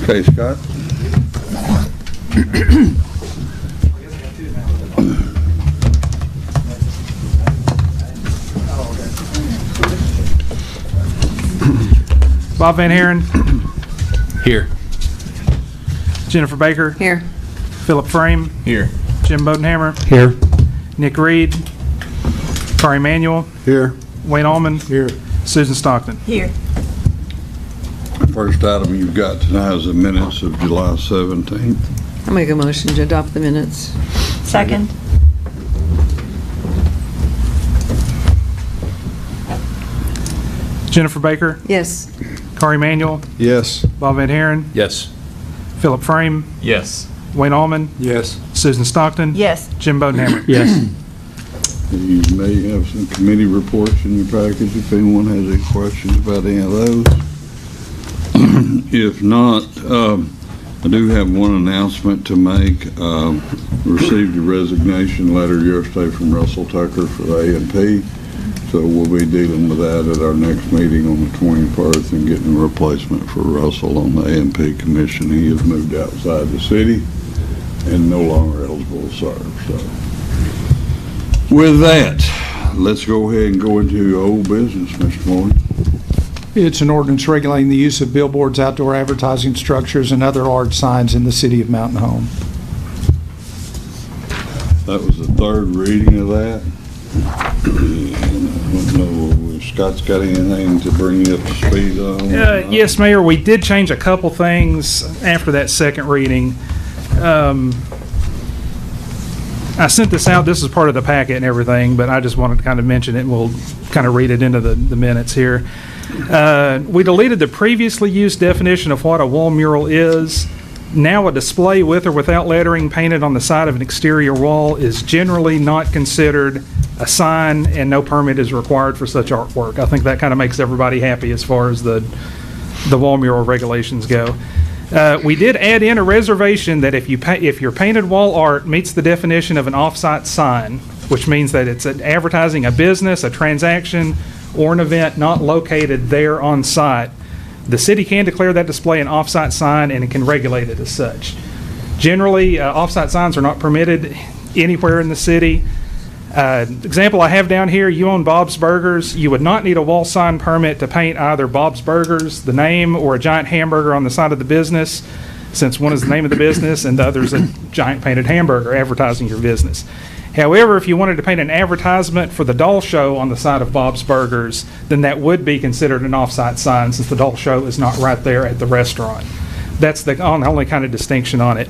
Okay, Scott. Bob Van Haren, Here. Jennifer Baker, Here. Philip Frame, Here. Jim Bodenhammer, Here. Nick Reed, Kari Emanuel, Here. Wayne Allman, Here. Susan Stockton. Here. First item you've got tonight is the minutes of July 17th. I'll make a motion to adopt the minutes. Second. Jennifer Baker, Yes. Kari Emanuel, Yes. Bob Van Haren, Yes. Philip Frame, Yes. Wayne Allman, Yes. Susan Stockton, Yes. Jim Bodenhammer. Yes. You may have some committee reports in your package if anyone has any questions about any of those. If not, I do have one announcement to make. Received a resignation letter yesterday from Russell Tucker for the A&P. So we'll be dealing with that at our next meeting on the 21st and getting a replacement for Russell on the A&P commission. He has moved outside the city and no longer eligible to serve. So with that, let's go ahead and go into old business, Mr. Morgan. It's an ordinance regulating the use of billboards, outdoor advertising structures, and other large signs in the city of Mountain Home. That was the third reading of that. And I don't know if Scott's got anything to bring you up to speed on. Yes, Mayor, we did change a couple things after that second reading. I sent this out, this is part of the packet and everything, but I just wanted to kind of mention it, and we'll kind of read it into the minutes here. We deleted the previously used definition of what a wall mural is. Now a display with or without lettering painted on the side of an exterior wall is generally not considered a sign, and no permit is required for such artwork. I think that kind of makes everybody happy as far as the wall mural regulations go. We did add in a reservation that if your painted wall art meets the definition of an off-site sign, which means that it's advertising a business, a transaction, or an event not located there on site, the city can declare that display an off-site sign and it can regulate it as such. Generally, off-site signs are not permitted anywhere in the city. Example I have down here, you own Bob's Burgers. You would not need a wall sign permit to paint either Bob's Burgers, the name, or a giant hamburger on the side of the business, since one is the name of the business and the other is a giant painted hamburger advertising your business. However, if you wanted to paint an advertisement for the doll show on the side of Bob's Burgers, then that would be considered an off-site sign since the doll show is not right there at the restaurant. That's the only kind of distinction on it.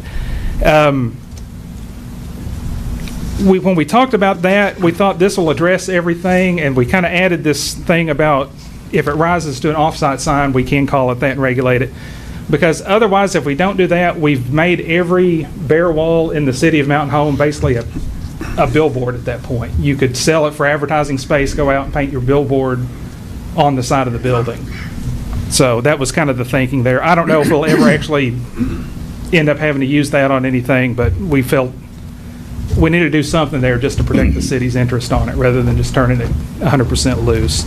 When we talked about that, we thought this will address everything, and we kind of added this thing about if it rises to an off-site sign, we can call it that and regulate it. Because otherwise, if we don't do that, we've made every bare wall in the city of Mountain Home basically a billboard at that point. You could sell it for advertising space, go out and paint your billboard on the side of the building. So that was kind of the thinking there. I don't know if we'll ever actually end up having to use that on anything, but we felt we need to do something there just to protect the city's interest on it rather than just turning it 100% loose.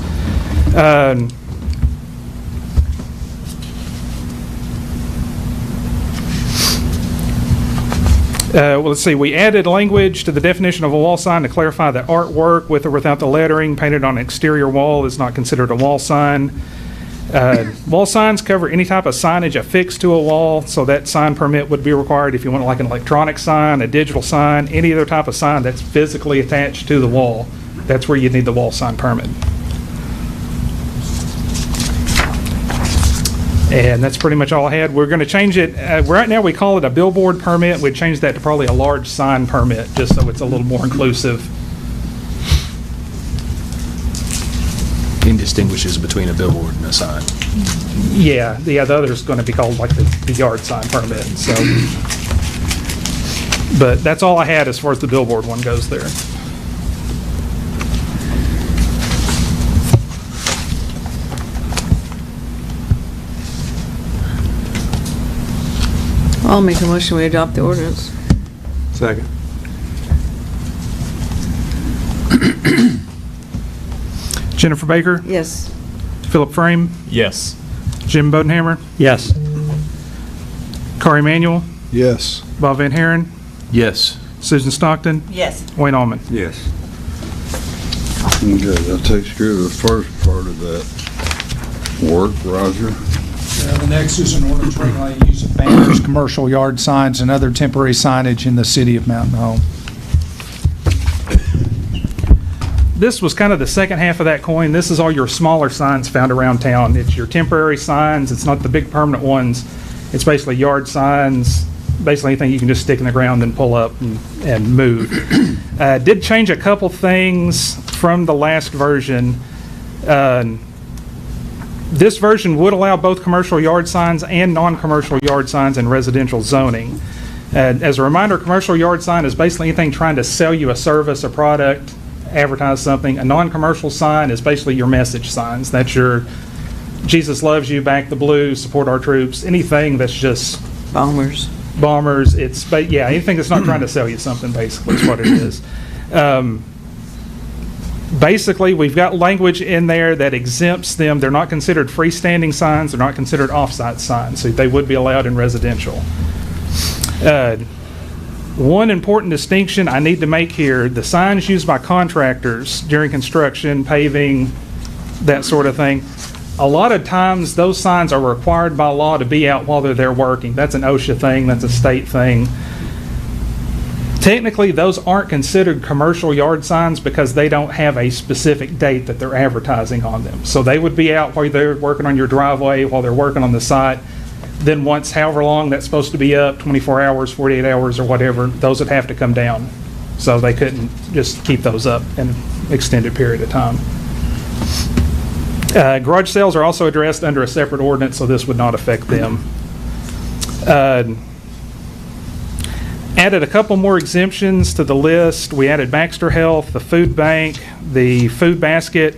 Well, let's see. We added language to the definition of a wall sign to clarify that artwork with or without the lettering painted on an exterior wall is not considered a wall sign. Wall signs cover any type of signage affixed to a wall, so that sign permit would be required if you want like an electronic sign, a digital sign, any other type of sign that's physically attached to the wall. That's where you'd need the wall sign permit. And that's pretty much all I had. We're going to change it. Right now we call it a billboard permit. We'd change that to probably a large sign permit just so it's a little more inclusive. It distinguishes between a billboard and a sign. Yeah, the other is going to be called like the yard sign permit. So, but that's all I had as far as the billboard one goes there. I'll make a motion we adopt the ordinance. Second. Jennifer Baker, Yes. Philip Frame, Yes. Jim Bodenhammer, Yes. Corey Manuel, Yes. Bob Van Haren, Yes. Susan Stockton, Yes. Wayne Allman. Yes. Okay, that takes care of the first part of that work, Roger. The next is an ordinance regulating use of banners, commercial yard signs, and other temporary signage in the city of Mountain Home. This was kind of the second half of that coin. This is all your smaller signs found around town. It's your temporary signs. It's not the big permanent ones. It's basically yard signs, basically anything you can just stick in the ground and pull up and move. Did change a couple things from the last version. This version would allow both commercial yard signs and non-commercial yard signs in residential zoning. As a reminder, commercial yard sign is basically anything trying to sell you a service, a product, advertise something. A non-commercial sign is basically your message signs. That's your Jesus loves you, back the blue, support our troops, anything that's just Bombers. bombers. Yeah, anything that's not trying to sell you something, basically, is what it is. Basically, we've got language in there that exempts them. They're not considered freestanding signs. They're not considered off-site signs, so they would be allowed in residential. One important distinction I need to make here, the signs used by contractors during construction, paving, that sort of thing, a lot of times those signs are required by law to be out while they're there working. That's an OSHA thing, that's a state thing. Technically, those aren't considered commercial yard signs because they don't have a specific date that they're advertising on them. So they would be out while they're working on your driveway, while they're working on the site. Then once, however long that's supposed to be up, 24 hours, 48 hours, or whatever, those would have to come down. So they couldn't just keep those up in an extended period of time. Garage sales are also addressed under a separate ordinance, so this would not affect them. Added a couple more exemptions to the list. We added Baxter Health, the Food Bank, the Food Basket,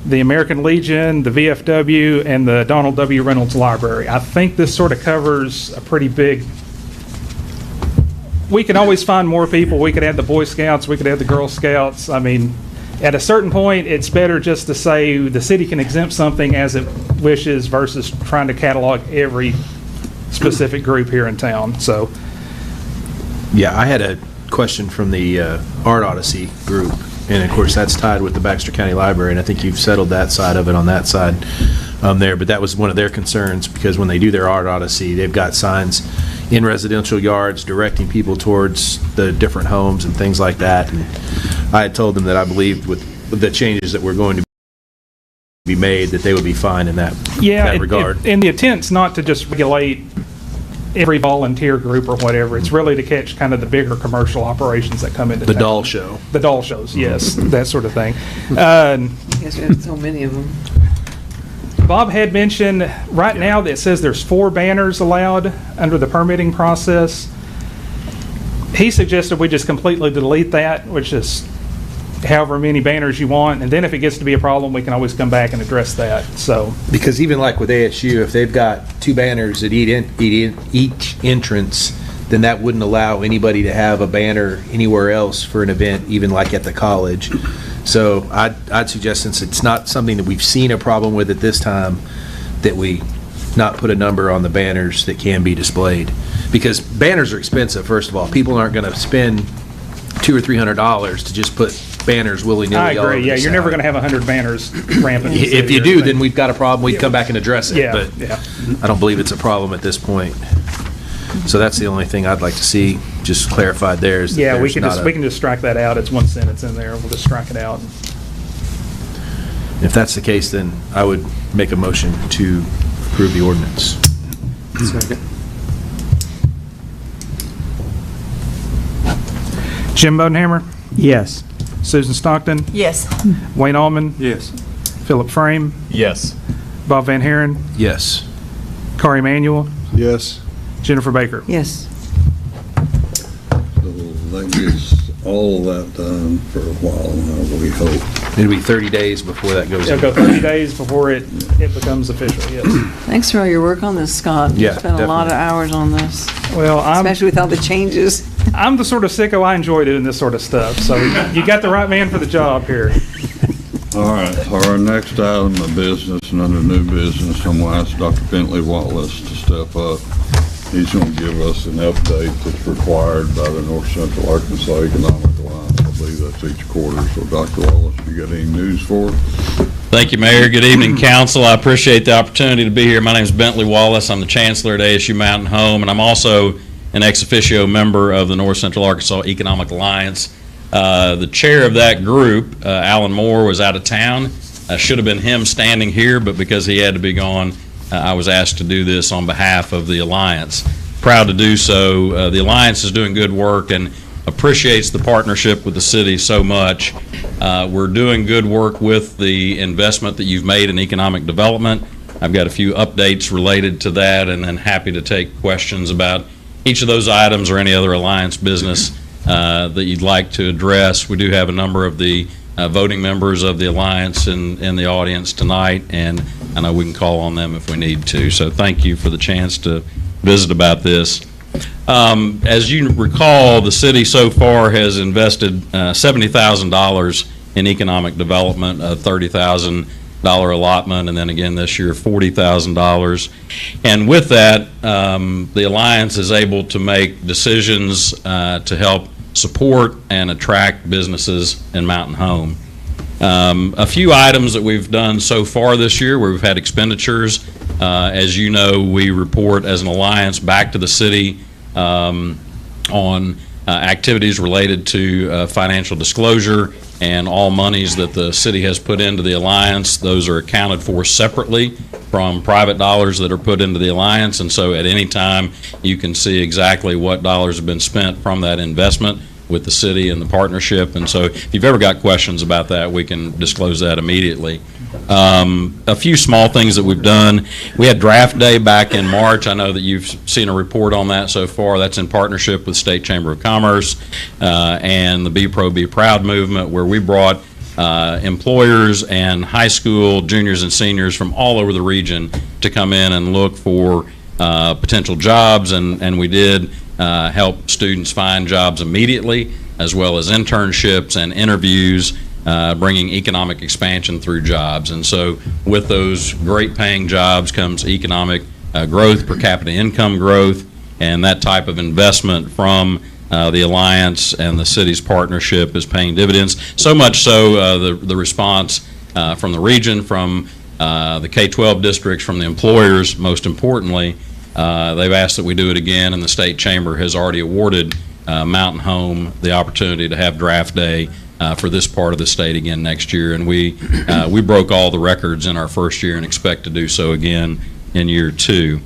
the American Legion, the VFW, and the Donald W. Reynolds Library. I think this sort of covers a pretty big... We can always find more people. We could add the Boy Scouts. We could add the Girl Scouts. I mean, at a certain point, it's better just to say the city can exempt something as it wishes versus trying to catalog every specific group here in town. So, Yeah, I had a question from the Art Odyssey group, and of course that's tied with the Baxter County Library, and I think you've settled that side of it on that side there, but that was one of their concerns because when they do their Art Odyssey, they've got signs in residential yards directing people towards the different homes and things like that, and I had told them that I believed with the changes that were going to be made that they would be fine in that, that regard. And the intent's not to just regulate every volunteer group or whatever. It's really to catch kind of the bigger commercial operations that come into The town. doll show. The doll shows, yes, that sort of thing. Yes, we have so many of them. Bob had mentioned, right now that it says there's 4 banners allowed under the permitting process. He suggested we just completely delete that, which is however many banners you want, and then if it gets to be a problem, we can always come back and address that. So, Because even like with ASU, if they've got 2 banners at each entrance, then that wouldn't allow anybody to have a banner anywhere else for an event, even like at the college. So I'd suggest, since it's not something that we've seen a problem with at this time, that we not put a number on the banners that can be displayed. Because banners are expensive, first of all. People aren't going to spend $200 or $300 to just put banners willy-nilly I all over agree, yeah, the you're never side. going to have 100 banners rampant. in the If city you or do, anything. then we've got a problem. We'd come back and address it. Yeah, But yeah. I don't believe it's a problem at this point. So that's the only thing I'd like to see just clarified there. Is that Yeah, we there's can not just, a- we can just strike that out. It's one sentence in there. We'll just strike it out. If that's the case, then I would make a motion to approve the ordinance. Jim Bodenhammer, Yes. Susan Stockton, Yes. Wayne Allman, Yes. Philip Frame, Yes. Bob Van Haren, Yes. Corey Manuel, Yes. Jennifer Baker. Yes. So that gets all that done for a while, we hope. It'll be 30 days before that goes It'll in. go 30 days before it becomes official, yes. Thanks for all your work on this, Scott. Yeah, You spent a lot of hours on this, Well, especially with all the changes. I'm the sort of sicko, I enjoy doing this sort of stuff, so you got the right man for the job here. All right, for our next item of business and under new business, I'm going to ask Dr. Bentley Wallace to step up he's going to give us an update that's required by the North Central Arkansas Economic Alliance. I believe that's each quarter. So, Dr. Wallace, you got any news for us? Thank you, Mayor. Good evening, Council. I appreciate the opportunity to be here. My name is Bentley Wallace. I'm the Chancellor at ASU Mountain Home, and I'm also an ex officio member of the North Central Arkansas Economic Alliance. The chair of that group, Alan Moore, was out of town. Should have been him standing here, but because he had to be gone, I was asked to do this on behalf of the Alliance. Proud to do so. The Alliance is doing good work and appreciates the partnership with the city so much. We're doing good work with the investment that you've made in economic development. I've got a few updates related to that, and then happy to take questions about each of those items or any other Alliance business that you'd like to address. We do have a number of the voting members of the Alliance in the audience tonight, and I know we can call on them if we need to. So thank you for the chance to visit about this. As you recall, the city so far has invested $70,000 in economic development, a $30,000 allotment, and then again this year $40,000. And with that, the Alliance is able to make decisions to help support and attract businesses in Mountain Home. A few items that we've done so far this year where we've had expenditures. As you know, we report as an Alliance back to the city on activities related to financial disclosure, and all monies that the city has put into the Alliance, those are accounted for separately from private dollars that are put into the Alliance, and so at any time you can see exactly what dollars have been spent from that investment with the city and the partnership. And so if you've ever got questions about that, we can disclose that immediately. A few small things that we've done. We had draft day back in March. I know that you've seen a report on that so far. That's in partnership with State Chamber of Commerce and the Be Pro, Be Proud movement, where we brought employers and high school juniors and seniors from all over the region to come in and look for potential jobs, and we did help students find jobs immediately, as well as internships and interviews, bringing economic expansion through jobs. And so with those great paying jobs comes economic growth, per capita income growth, and that type of investment from the Alliance and the city's partnership is paying dividends. So much so the response from the region, from the K-12 districts, from the employers, most importantly, they've asked that we do it again, and the State Chamber has already awarded Mountain Home the opportunity to have draft day for this part of the state again next year. And we broke all the records in our first year and expect to do so again in year two.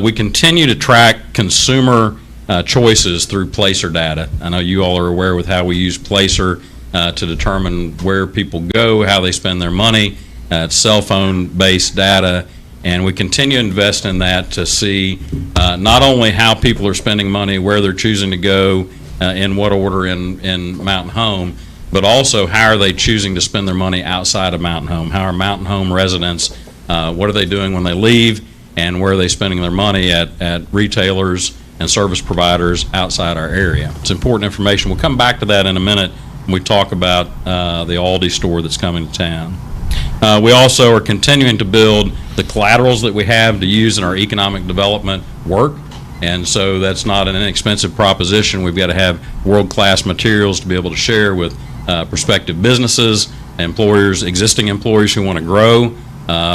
We continue to track consumer choices through Placer data. I know you all are aware with how we use Placer to determine where people go, how they spend their money. It's cell phone based data, and we continue to invest in that to see not only how people are spending money, where they're choosing to go, in what order in Mountain Home, but also how are they choosing to spend their money outside of Mountain Home. How are Mountain Home residents, what are they doing when they leave, and where are they spending their money at retailers and service providers outside our area. It's important information. We'll come back to that in a minute when we talk about the Aldi store that's coming to town. We also are continuing to build the collaterals that we have to use in our economic development work. And so that's not an inexpensive proposition. We've got to have world-class materials to be able to share with prospective businesses, employers, existing employers who want to grow,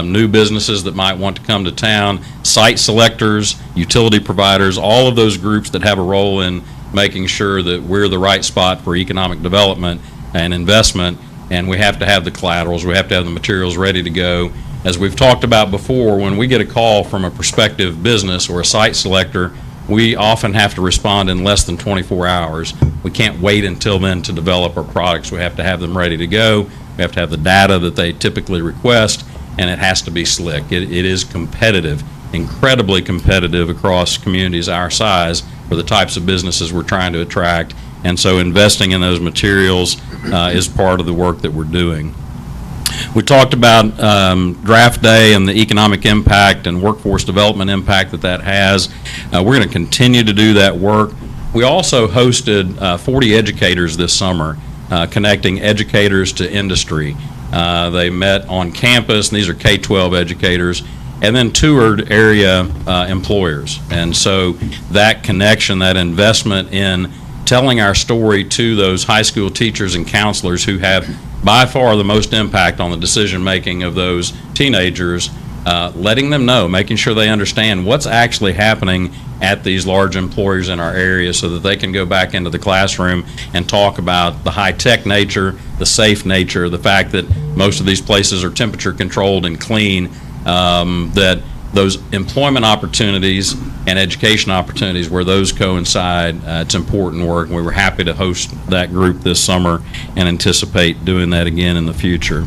new businesses that might want to come to town, site selectors, utility providers, all of those groups that have a role in making sure that we're the right spot for economic development and investment. And we have to have the collaterals, we have to have the materials ready to go. As we've talked about before, when we get a call from a prospective business or a site selector, we often have to respond in less than 24 hours. We can't wait until then to develop our products. We have to have them ready to go. We have to have the data that they typically request, and it has to be slick. It is competitive, incredibly competitive across communities our size for the types of businesses we're trying to attract. And so investing in those materials is part of the work that we're doing. We talked about draft day and the economic impact and workforce development impact that has. We're going to continue to do that work. We also hosted 40 educators this summer, connecting educators to industry. They met on campus, and these are K-12 educators, and then toured area employers. And so that connection, that investment in telling our story to those high school teachers and counselors who have by far the most impact on the decision-making of those teenagers, letting them know, making sure they understand what's actually happening at these large employers in our area so that they can go back into the classroom and talk about the high-tech nature, the safe nature, the fact that most of these places are temperature-controlled and clean, that those employment opportunities and education opportunities, where those coincide, it's important work. We were happy to host that group this summer and anticipate doing that again in the future.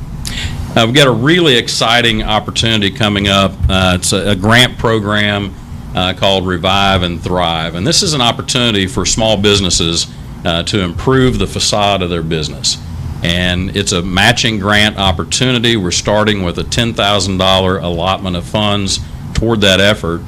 We've got a really exciting opportunity coming up. It's a grant program called Revive and Thrive. And this is an opportunity for small businesses to improve the facade of their business. And it's a matching grant opportunity. We're starting with a $10,000 allotment of funds toward that effort.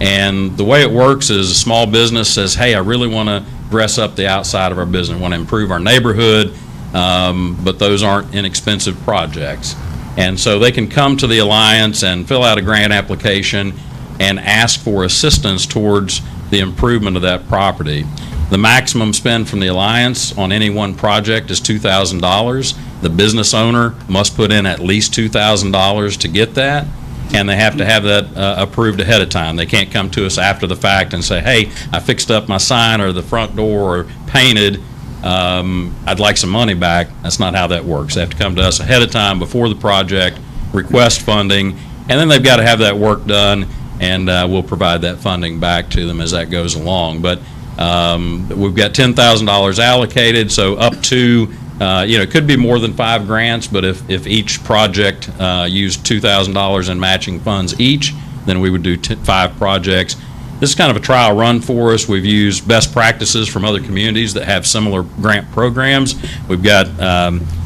And the way it works is a small business says, hey, I really want to dress up the outside of our business, want to improve our neighborhood, but those aren't inexpensive projects. And so they can come to the Alliance and fill out a grant application and ask for assistance towards the improvement of that property. The maximum spend from the Alliance on any one project is $2,000. The business owner must put in at least $2,000 to get that, and they have to have that approved ahead of time. They can't come to us after the fact and say, hey, I fixed up my sign or the front door or painted, I'd like some money back. That's not how that works. They have to come to us ahead of time before the project, request funding, and then they've got to have that work done, and we'll provide that funding back to them as that goes along. But we've got $10,000 allocated, so up to, it could be more than 5 grants, but if each project used $2,000 in matching funds each, then we would do 5 projects. This is kind of a trial run for us. We've used best practices from other communities that have similar grant programs. We've got,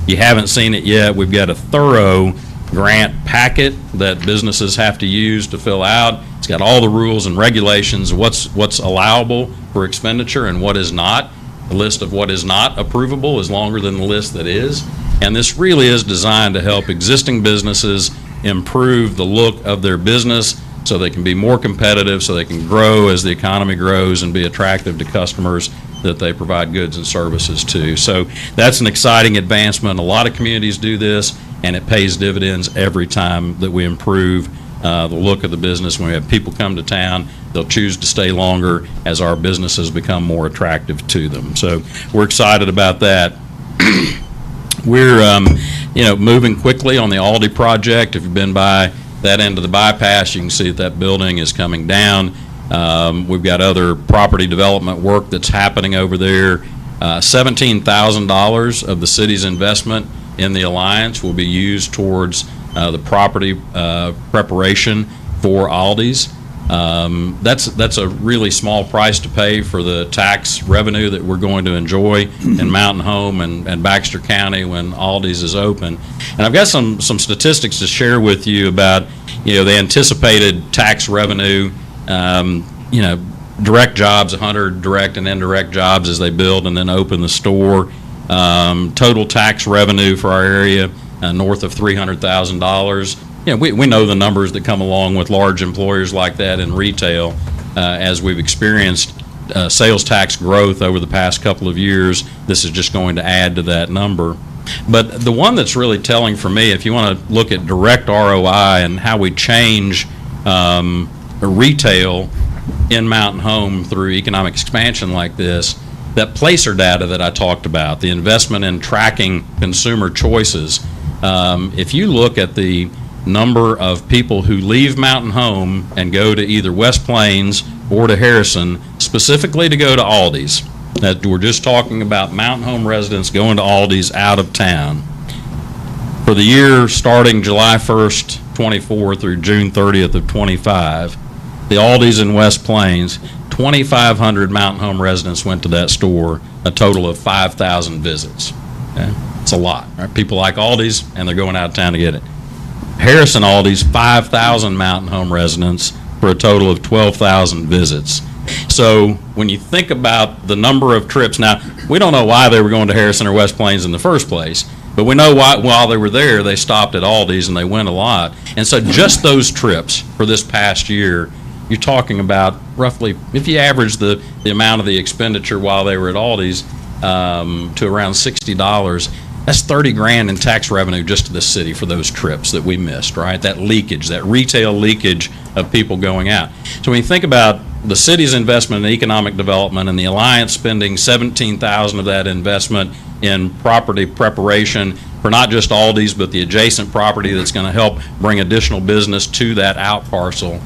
you haven't seen it yet, we've got a thorough grant packet that businesses have to use to fill out. It's got all the rules and regulations, what's allowable for expenditure and what is not. The list of what is not approvable is longer than the list that is. And this really is designed to help existing businesses improve the look of their business so they can be more competitive, so they can grow as the economy grows and be attractive to customers that they provide goods and services to. So that's an exciting advancement. A lot of communities do this, and it pays dividends every time that we improve the look of the business. When we have people come to town, they'll choose to stay longer as our businesses become more attractive to them. So we're excited about that. We're moving quickly on the Aldi project. If you've been by that end of the bypass, you can see that building is coming down. We've got other property development work that's happening over there. $17,000 of the city's investment in the Alliance will be used towards the property preparation for Aldi's. That's a really small price to pay for the tax revenue that we're going to enjoy in Mountain Home and Baxter County when Aldi's is open. And I've got some statistics to share with you about, the anticipated tax revenue, direct jobs, 100 direct and indirect jobs as they build and then open the store. Total tax revenue for our area, north of $300,000. We know the numbers that come along with large employers like that in retail. As we've experienced sales tax growth over the past couple of years, this is just going to add to that number. But the one that's really telling for me, if you want to look at direct ROI and how we change retail in Mountain Home through economic expansion like this, that placer data that I talked about, the investment in tracking consumer choices, if you look at the number of people who leave Mountain Home and go to either West Plains or to Harrison, specifically to go to Aldi's, that we're just talking about Mountain Home residents going to Aldi's out of town. For the year starting July 1st, 24 through June 30th of 25, the Aldi's in West Plains, 2,500 Mountain Home residents went to that store, a total of 5,000 visits. Okay? It's a lot. Right? People like Aldi's, and they're going out of town to get it. Harrison Aldi's, 5,000 Mountain Home residents for a total of 12,000 visits. So when you think about the number of trips, now, we don't know why they were going to Harrison or West Plains in the first place, But we know while they were there, they stopped at Aldi's and they went a lot. And so just those trips for this past year, you're talking about roughly, if you average the amount of the expenditure while they were at Aldi's to around $60, that's 30 grand in tax revenue just to the city for those trips that we missed, right? That leakage, that retail leakage of people going out. So when you think about the city's investment in economic development and the Alliance spending $17,000 of that investment in property preparation for not just Aldi's, but the adjacent property that's going to help bring additional business to that out parcel,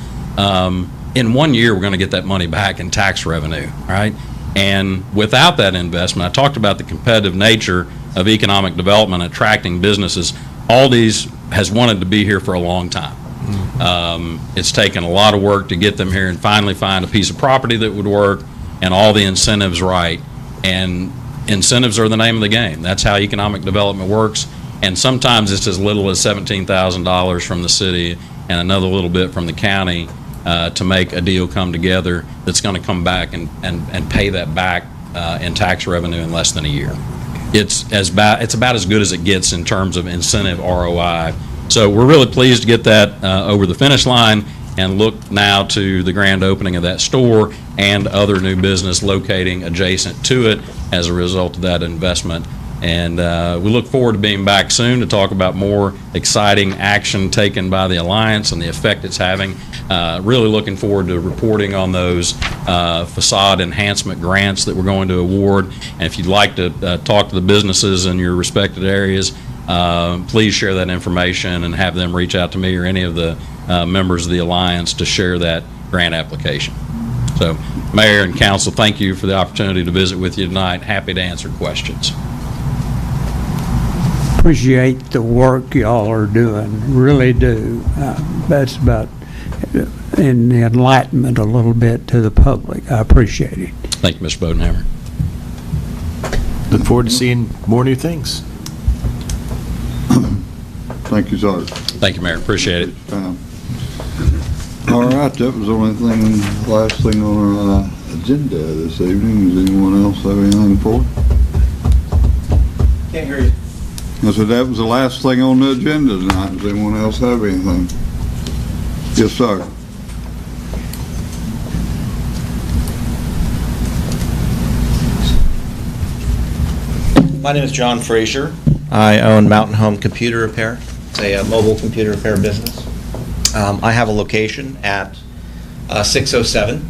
in 1 year, we're going to get that money back in tax revenue, right? And without that investment, I talked about the competitive nature of economic development, attracting businesses. Aldi's has wanted to be here for a long time. It's taken a lot of work to get them here and finally find a piece of property that would work and all the incentives right. And incentives are the name of the game. That's how economic development works. And sometimes it's as little as $17,000 from the city and another little bit from the county to make a deal come together that's going to come back and pay that back in tax revenue in less than a year. It's about as good as it gets in terms of incentive ROI. So we're really pleased to get that over the finish line and look now to the grand opening of that store and other new business locating adjacent to it as a result of that investment. And we look forward to being back soon to talk about more exciting action taken by the Alliance and the effect it's having. Really looking forward to reporting on those facade enhancement grants that we're going to award. And if you'd like to talk to the businesses in your respected areas, please share that information and have them reach out to me or any of the members of the Alliance to share that grant application. So, Mayor and Council, thank you for the opportunity to visit with you tonight. Happy to answer questions. Appreciate the work y'all are doing, really do. That's about in the enlightenment a little bit to the public. I appreciate it. Thank you, Mr. Bodenhammer. Look forward to seeing more new things. Thank you, sir. Thank you, Mayor. Appreciate it. All right, that was the only thing, last thing on our agenda this evening. Does anyone else have anything for it? Can't hear you. I said that was the last thing on the agenda tonight. Does anyone else have anything? Yes, sir. My name is John Frazier. I own Mountain Home Computer Repair. It's a mobile computer repair business. I have a location at 607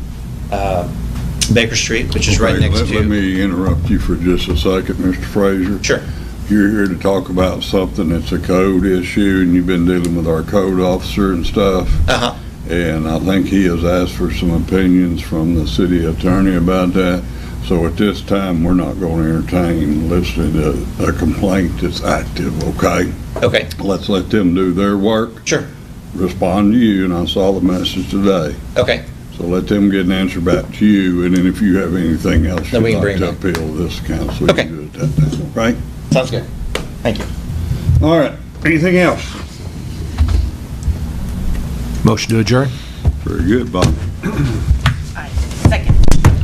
Baker Street, which is right Okay, next to... Let me interrupt you for just a second, Mr. Frazier. Sure. You're here to talk about something that's a code issue, and you've been dealing with our code officer and stuff. Uh-huh. And I think he has asked for some opinions from the city attorney about that. So at this time, we're not going to entertain listening to a complaint that's active, okay? Okay. Let's let them do their work, Sure. respond to you, and I saw the message today. Okay. So let them get an answer back to you, and then if you have anything else Then we you'd can like bring to it appeal to this council, you Okay. can do it that time, right? Sounds good. Thank you. All right, anything else? Motion to adjourn? Very good, Bob.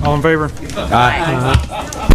All in favor? Aye.